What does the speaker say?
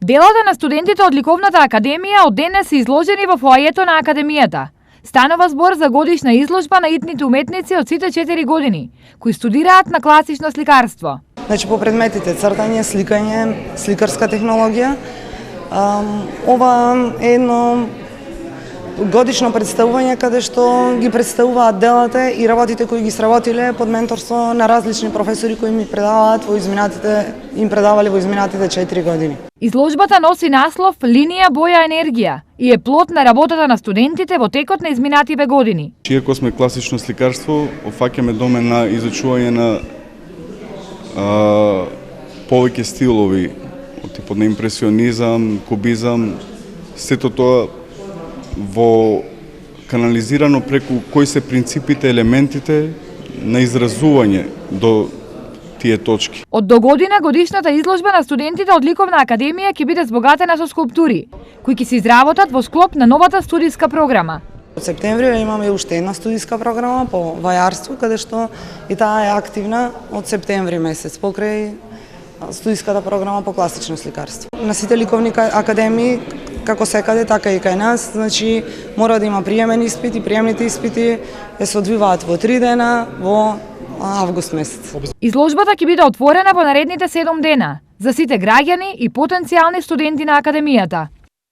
Делата на студентите од Ликовната академија од денес се изложени во фоајето на академијата. Станува збор за годишна изложба на итните уметници од сите 4 години, кои студираат на класично сликарство. Значи по предметите цртање, сликање, сликарска технологија. Ова е едно годишно представување каде што ги представуваат делата и работите кои ги сработиле под менторство на различни професори кои им предавале во изминатите 4 години. Изложбата носи наслов Линија, боја, енергија и е плод на работата на студентите во текот на изминативе години. Иако сме класично сликарство, офаќаме домен на изучување на повеќе стилови, од типот на импресионизам, кубизам, сето тоа во канализирано преку кои се принципите, елементите на изразување до тие точки. Од догодина годишната изложба на студентите од Ликовна академија ќе биде збогатена со скулптури, кои ќе се изработат во склоп на новата студиска програма. Од септември имаме уште една студиска програма по вајарство, каде што и таа е активна од септември месец, покрај студиската програма по класично сликарство. На сите ликовни академии, како секаде, така и кај нас, значи мора да има приемен испит и приемните испити се одвиваат во 3 дена во август месец. Изложбата ќе биде отворена во наредните 7 дена за сите граѓани и потенцијални студенти на академијата.